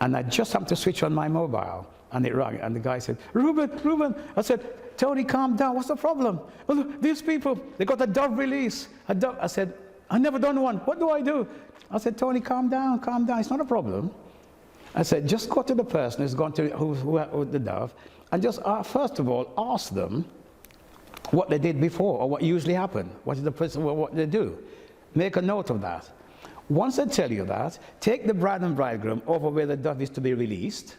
And I just happened to switch on my mobile, and it rang, and the guy said, Reuben. I said, Tony, calm down, what's the problem? Oh, look, these people, they got a Dove release. A Dove. I said, I've never done one, what do I do? I said, Tony, calm down, it's not a problem. I said, just go to the person who's gone to, who the Dove, and just, first of all, ask them what they did before, or what usually happened. What is the person, what they do? Make a note of that. Once they tell you that, take the bride and bridegroom over where the dove is to be released.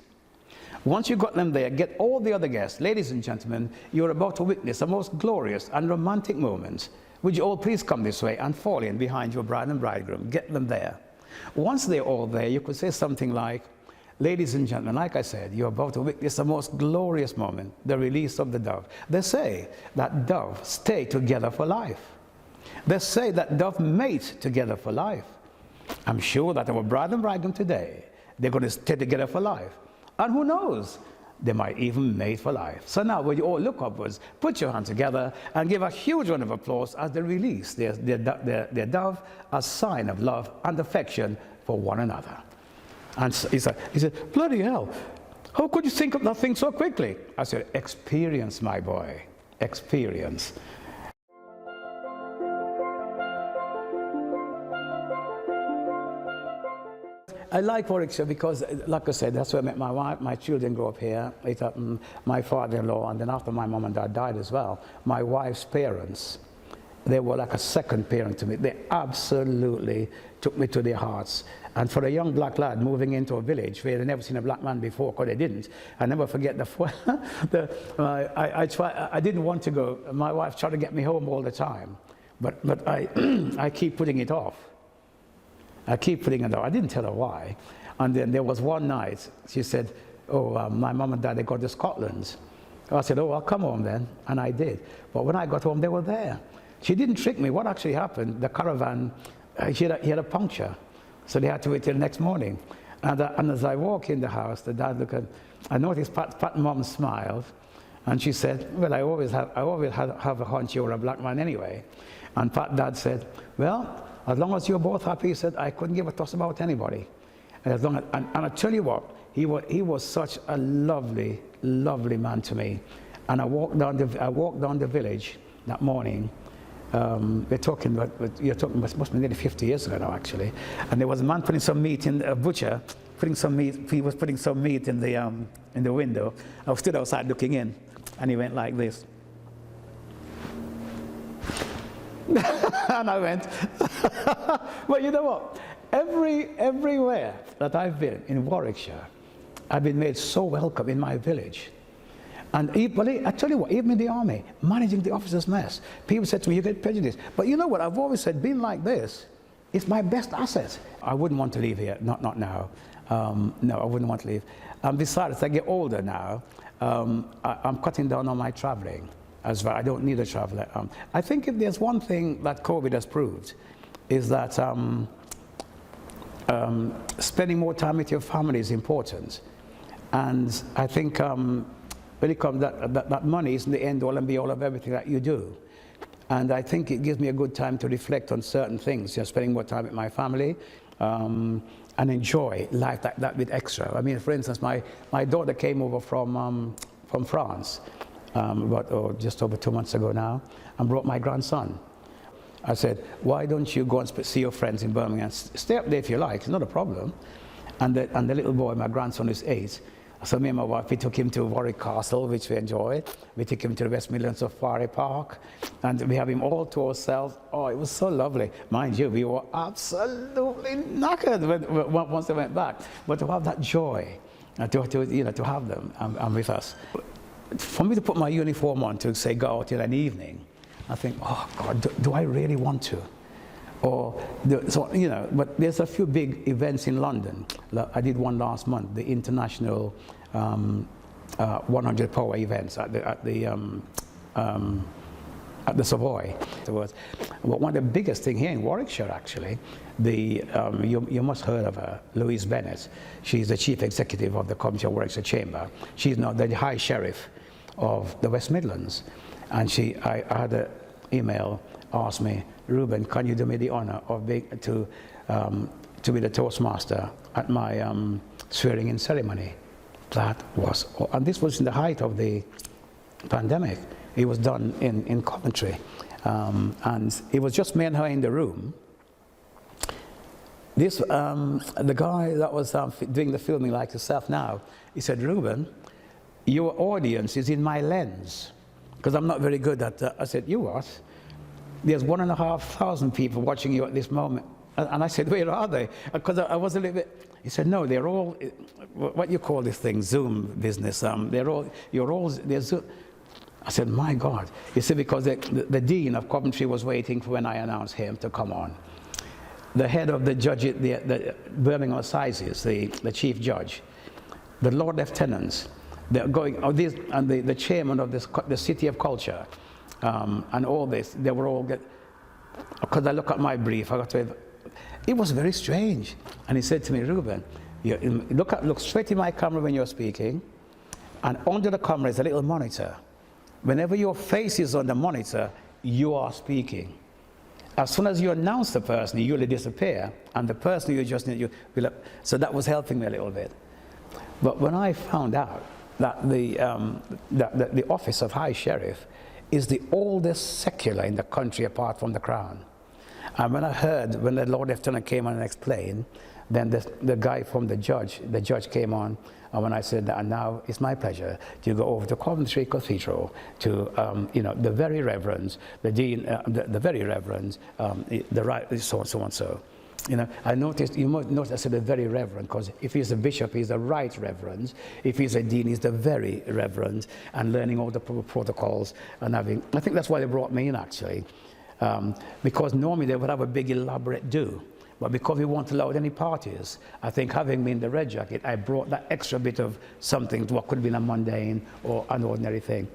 Once you've got them there, get all the other guests. Ladies and gentlemen, you're about to witness a most glorious and romantic moment. Would you all please come this way and fall in behind your bride and bridegroom? Get them there. Once they're all there, you could say something like, ladies and gentlemen, like I said, you're about to witness the most glorious moment, the release of the dove. They say that doves stay together for life. They say that doves mate together for life. I'm sure that our bride and bridegroom today, they're going to stay together for life. And who knows, they might even mate for life. So now, will you all look upwards, put your hands together, and give a huge round of applause as they release their dove, a sign of love and affection for one another. And he said, bloody hell, how could you think of that thing so quickly? I said, experience, my boy, experience. I like Warwickshire because, like I said, that's where I met my wife. My children grew up here. My father-in-law, and then after my mom and dad died as well, my wife's parents they were like a second parent to me. They absolutely took me to their hearts. And for a young black lad moving into a village where they'd never seen a black man before, because they didn't, I never forget I didn't want to go. My wife tried to get me home all the time, but I keep putting it off. I keep putting it off. I didn't tell her why. And then there was one night, she said, oh, my mom and dad, they got to Scotland. I said, oh, I'll come home then. And I did. But when I got home, they were there. She didn't trick me. What actually happened, the caravan, he had a puncture. So they had to wait till the next morning. And as I walk in the house, the dad looked at, I noticed Pat Mom smiled. And she said, well, I always have a hunch you're a black man anyway. And Pat Dad said, well, as long as you're both happy, he said, I couldn't give a toss about anybody. And I tell you what, he was such a lovely, lovely man to me. And I walked down the village that morning. We're talking about, must be nearly 50 years ago now, actually. And there was a man putting some meat in, a butcher, putting some meat. He was putting some meat in the window. I stood outside looking in, and he went like this. And I went. But you know what? Everywhere that I've been in Warwickshire, I've been made so welcome in my village. And I tell you what, even in the army, managing the officers' mess, people said to me, you get prejudiced. But you know what, I've always said, being like this is my best asset. I wouldn't want to leave here, not now. No, I wouldn't want to leave. Besides, as I get older now, I'm cutting down on my traveling as well. I don't need a traveler. I think if there's one thing that COVID has proved, is that spending more time with your family is important. And I think when it comes that money isn't the end all and be all of everything that you do. And I think it gives me a good time to reflect on certain things, spending more time with my family and enjoy life that bit extra. I mean, for instance, my daughter came over from France just over 2 months ago now, and brought my grandson. I said, why don't you go and see your friends in Birmingham? Stay up there if you like, it's not a problem. And the little boy, my grandson, is 8. So me and my wife, we took him to Warwick Castle, which we enjoyed. We took him to the West Midlands Safari Park, and we have him all to ourselves. Oh, it was so lovely. Mind you, we were absolutely knackered once they went back. But to have that joy, to have them with us. For me to put my uniform on to, say, go out in an evening, I think, oh God, do I really want to? But there's a few big events in London. I did one last month, the international 100 power events at the Savoy. But one of the biggest thing here in Warwickshire, actually, you must have heard of her, Louise Bennett. She's the chief executive of the Commonwealth Warwickshire Chamber. She's now the High Sheriff of the West Midlands. And I had an email asked me, Reuben, can you do me the honor of being to be the toastmaster at my swearing-in ceremony? That was, and this was in the height of the pandemic. It was done in Coventry, and it was just me and her in the room. The guy that was doing the filming, like yourself now, he said, Reuben, your audience is in my lens, because I'm not very good at that. I said, you what? There's 1,500 people watching you at this moment. And I said, where are they? Because I was a little bit, he said, no, they're all, what you call this thing, Zoom business, they're Zoom. I said, my God. You see, because the Dean of Coventry was waiting for when I announced him to come on. The head of the judge, the Birmingham Assizes, the chief judge, the Lord Lieutenants, they're going, and the chairman of the City of Culture, and all this, they were all because I look at my brief, it was very strange. And he said to me, Reuben, look straight in my camera when you're speaking, and under the camera is a little monitor. Whenever your face is on the monitor, you are speaking. As soon as you announce the person, you usually disappear, and the person you just need, so that was helping me a little bit. But when I found out that the office of High Sheriff is the oldest secular in the country apart from the Crown. And when I heard, when the Lord Lieutenant came on and explained, then the guy from the judge came on, and when I said that, and now it's my pleasure to go over to Coventry Cathedral to, you know, the very reverend, the dean, the very reverend, the right, so and so. You know, I noticed, you might notice I said the very reverend, because if he's a bishop, he's the right reverend. If he's a dean, he's the very reverend, and learning all the protocols and having, I think that's why they brought me in actually, because normally they would have a big elaborate do, but because we weren't allowed any parties, I think having me in the red jacket, I brought that extra bit of something to what could have been a mundane or an ordinary thing.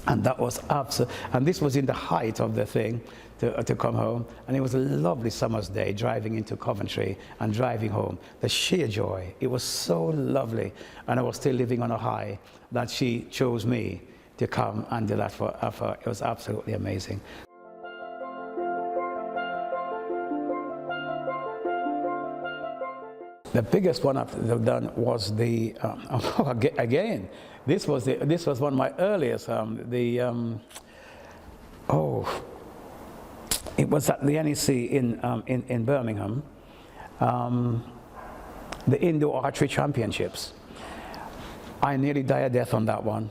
And that was absolute, and this was in the height of the thing to come home, and it was a lovely summer's day driving into Coventry and driving home. The sheer joy, it was so lovely, and I was still living on a high that she chose me to come and do that for her. It was absolutely amazing. The biggest one I've done was the again. This was one of my earliest. It was at the NEC in Birmingham, the Indoor Archery Championships. I nearly died a death on that one.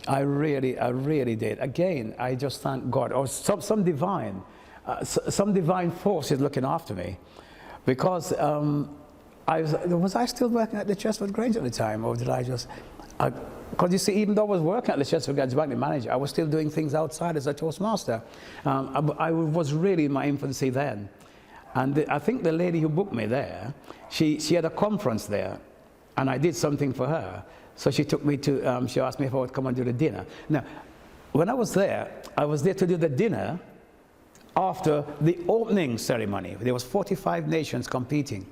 I really did. Again, I just thank God, or some divine force is looking after me, because was I still working at the Chesterford Grange at the time, or did I just? Because you see, even though I was working at the Chesterford Grange bank manager, I was still doing things outside as a toastmaster. I was really in my infancy then, and I think the lady who booked me there, she had a conference there, and I did something for her. So she took me to, she asked me if I would come and do the dinner. Now, when I was there to do the dinner after the opening ceremony. There was 45 nations competing.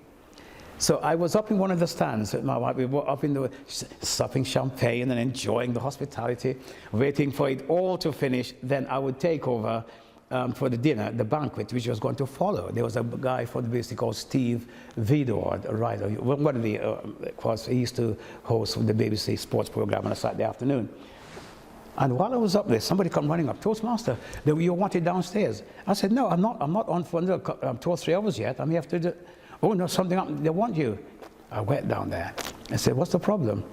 So I was up in one of the stands with my wife. We were up in the, supping champagne and enjoying the hospitality, waiting for it all to finish. Then I would take over for the dinner, the banquet, which was going to follow. There was a guy from the BBC called Steve Vidor, a writer. One of the, he used to host the BBC sports program on a Saturday afternoon. And while I was up there, somebody come running up, Toastmaster, you wanted downstairs. I said, no, I'm not on for another 2 or 3 hours yet. I'm here to do. Oh no, something happened. They want you. I went down there. I said, what's the problem?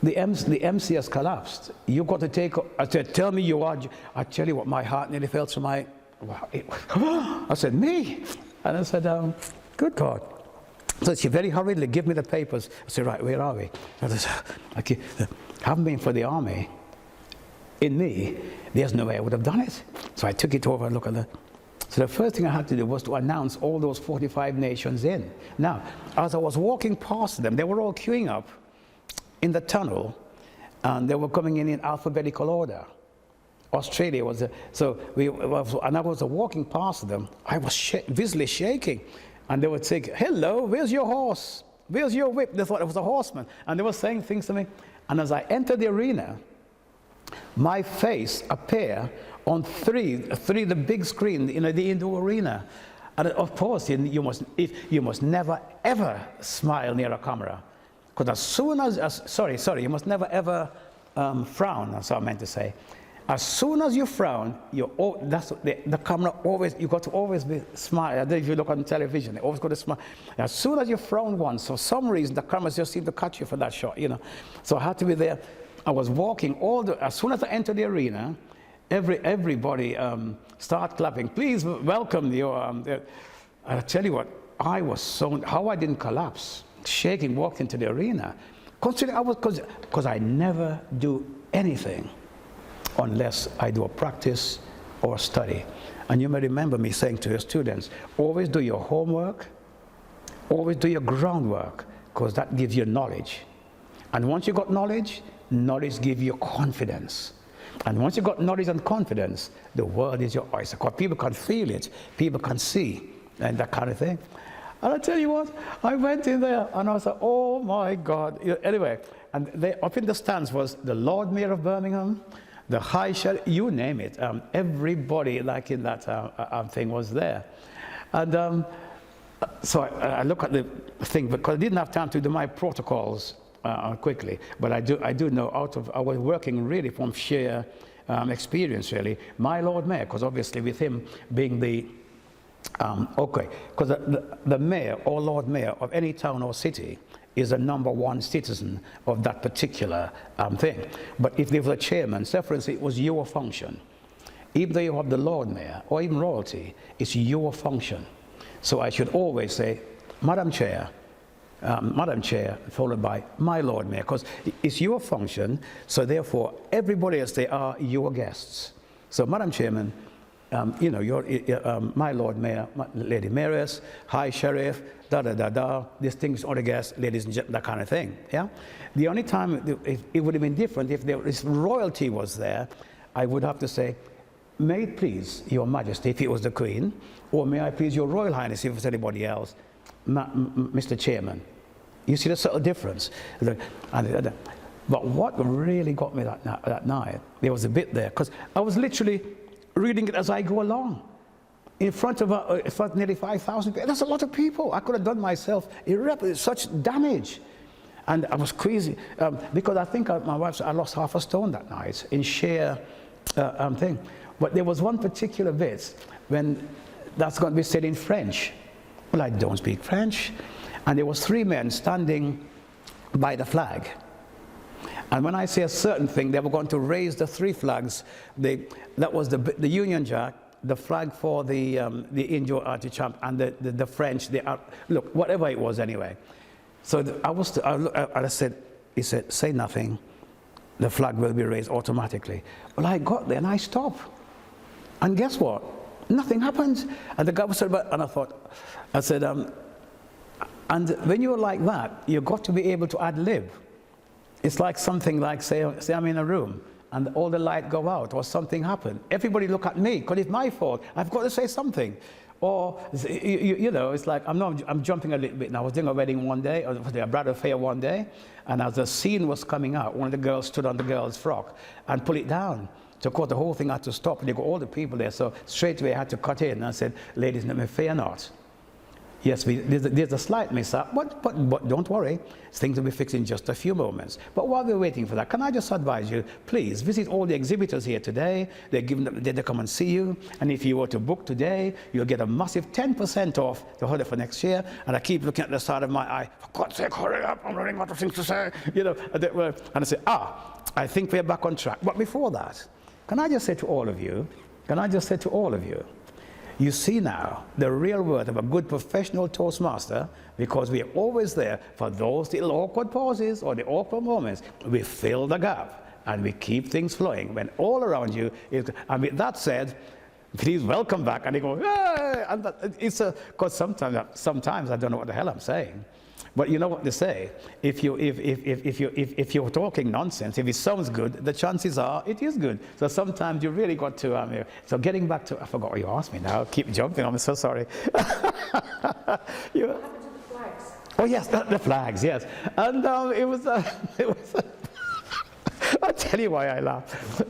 The MC has collapsed. You've got to take. I said, tell me you are. I tell you what, my heart nearly fell to my. I said, me? And I said, good God. So she very hurriedly gave me the papers. I said, right, where are we? I said, okay, haven't been for the army. In me, there's no way I would have done it. So I took it over and looked at the. So the first thing I had to do was to announce all those 45 nations in. Now, as I was walking past them, they were all queuing up in the tunnel, and they were coming in alphabetical order. Australia was, and I was walking past them. I was visibly shaking, and they would say, hello, where's your horse? Where's your whip? They thought it was a horseman, and they were saying things to me. And as I entered the arena, my face appeared on three the big screen in the indoor arena. And of course, you must never ever smile near a camera, because as soon as you must never ever frown. That's what I meant to say. As soon as you frown, that's the camera always. You got to always be smile. I don't know if you look on television, they always got to smile. As soon as you frown once, for some reason, the cameras just seem to catch you for that shot. You know, so I had to be there. I was walking as soon as I entered the arena, everybody start clapping. Please welcome your. I tell you what, I was so, how I didn't collapse, shaking, walked into the arena. Considering because I never do anything unless I do a practice or a study. And you may remember me saying to your students, always do your homework, always do your groundwork, because that gives you knowledge. And once you got knowledge gives you confidence. And once you got knowledge and confidence, the world is your oyster. Because people can feel it, people can see, and that kind of thing. And I tell you what, I went in there and I was like, oh my God. Anyway, and up in the stands was the Lord Mayor of Birmingham, the High Sheriff, you name it. Everybody like in that thing was there. And so I look at the thing, because I didn't have time to do my protocols quickly, but I do know I was working really from sheer experience really. My Lord Mayor, because obviously with him being the Okay, because the mayor or Lord Mayor of any town or city is the #1 citizen of that particular thing. But if there was a chairman, say for instance, it was your function. Even though you have the Lord Mayor or even royalty, it's your function. So I should always say, Madam Chair, followed by my Lord Mayor, because it's your function, so therefore everybody else, they are your guests. So Madam Chairman, you know, my Lord Mayor, Lady Mayoress, High Sheriff, distinguished other guests, ladies and gentlemen, that kind of thing, yeah? The only time it would have been different if royalty was there, I would have to say, may it please your Majesty, if it was the Queen, or may I please your Royal Highness, if it was anybody else, Mr. Chairman. You see the subtle difference. But what really got me that night, there was a bit there, because I was literally reading it as I go along. In front of nearly 5,000 people. That's a lot of people. I could have done myself such damage. And I was crazy, because I think my wife said I lost half a stone that night in sheer thing. But there was one particular bit when that's going to be said in French. Well, I don't speak French. And there was 3 men standing by the flag. And when I say a certain thing, they were going to raise the 3 flags. That was the Union Jack, the flag for the Indio Arty Champ, and the French, look, whatever it was anyway. So I said, he said, say nothing. The flag will be raised automatically. Well, I got there and I stopped. And guess what? Nothing happened. And the guy was said, and I said, and when you're like that, you've got to be able to ad-lib. It's like something like, say I'm in a room and all the light go out or something happened. Everybody look at me because it's my fault. I've got to say something. Or, you know, it's like, I'm jumping a little bit now. I was doing a wedding one day, or a bridal fair one day, and as the scene was coming out, one of the girls stood on the girl's frock and pulled it down. So of course the whole thing had to stop, and they got all the people there, so straight away I had to cut in and I said, ladies and gentlemen, fear not. Yes, there's a slight mishap, but don't worry, things will be fixed in just a few moments. But while we're waiting for that, can I just advise you, please visit all the exhibitors here today. They come and see you, and if you were to book today, you'll get a massive 10% off the holiday for next year. And I keep looking at the side of my eye, for God's sake, hurry up, I'm running out of things to say, you know. And I say, I think we're back on track. But before that, can I just say to all of you, you see now the real worth of a good professional toastmaster, because we are always there for those little awkward pauses or the awkward moments. We fill the gap and we keep things flowing when all around you is. And with that said, please welcome back. And they go, hey! And because sometimes I don't know what the hell I'm saying. But you know what they say, if you're talking nonsense, if it sounds good, the chances are it is good. So sometimes you really got to, so getting back to, I forgot what you asked me now, keep jumping, I'm so sorry. What happened to the flags? Oh yes, the flags, yes. And it was I'll tell you why I laugh.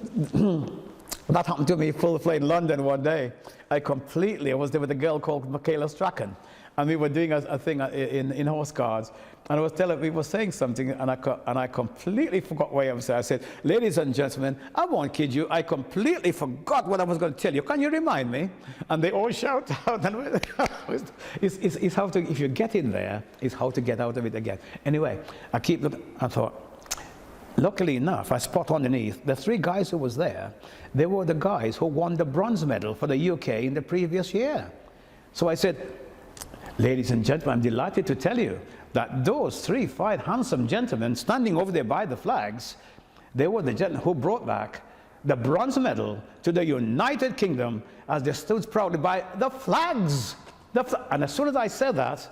That happened to me full flight in London one day. I was there with a girl called Michaela Strachan. And we were doing a thing in horse cards, and we were saying something, and I completely forgot what I was saying. I said, ladies and gentlemen, I won't kid you, I completely forgot what I was going to tell you. Can you remind me? And they all shout out. And it's how to, if you get in there, it's how to get out of it again. Anyway, I keep looking, I thought, luckily enough, I spot underneath, the 3 guys who was there, they were the guys who won the bronze medal for the UK in the previous year. So I said, ladies and gentlemen, I'm delighted to tell you that those 3 fine, handsome gentlemen standing over there by the flags, they were the gentlemen who brought back the bronze medal to the United Kingdom as they stood proudly by the flags. And as soon as I said that,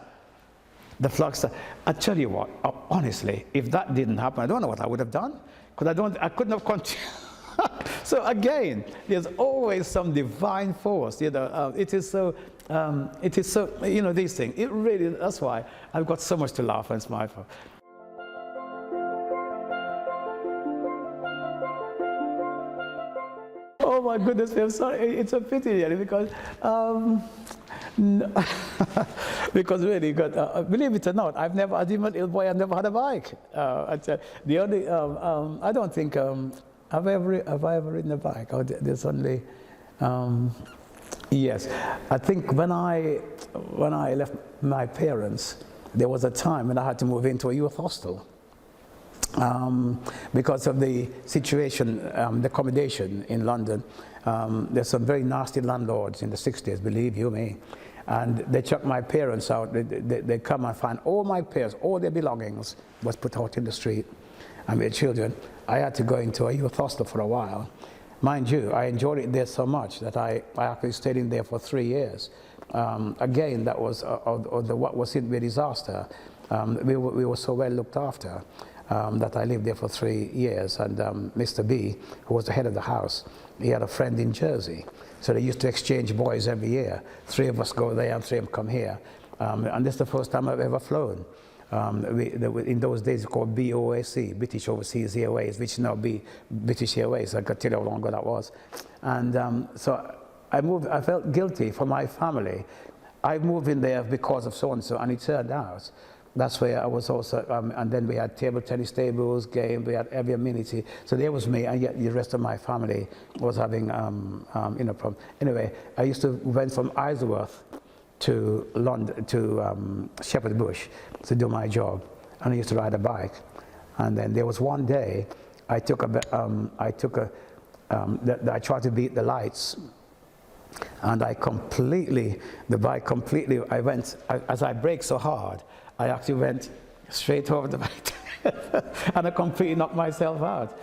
the flags, I tell you what, honestly, if that didn't happen, I don't know what I would have done, because I couldn't have continued. So again, there's always some divine force, you know. It is so, you know, these things. It really, that's why I've got so much to laugh and smile for. Oh my goodness, I'm sorry. It's a pity, really, because because really, believe it or not, I've never, as even a little boy, I've never had a bike. The only, I don't think. Have I ever ridden a bike? Oh, there's only, Yes, I think when I left my parents, there was a time when I had to move into a youth hostel because of the situation, the accommodation in London. There's some very nasty landlords in the 60s, believe you me, and they chucked my parents out. They come and find all my parents, all their belongings was put out in the street, and their children. I had to go into a youth hostel for a while. Mind you, I enjoyed it there so much that I actually stayed in there for 3 years. Again, that was what was in the disaster. We were so well looked after that I lived there for 3 years. And Mr. B, who was the head of the house, he had a friend in Jersey. So they used to exchange boys every year. 3 of us go there and 3 of them come here. And this is the first time I've ever flown. In those days it's called BOAC, British Overseas Airways, which now be British Airways. I could tell you how long ago that was. And so I felt guilty for my family. I moved in there because of so-and-so, and it turned out that's where I was also, and then we had table tennis tables, games, we had every amenity. So there was me, and yet the rest of my family was having, problem. Anyway, I used to went from Isleworth to London, to Shepherd's Bush to do my job, and I used to ride a bike. And then there was one day I tried to beat the lights, and the bike completely, as I braked so hard, I actually went straight over the bike and I completely knocked myself out.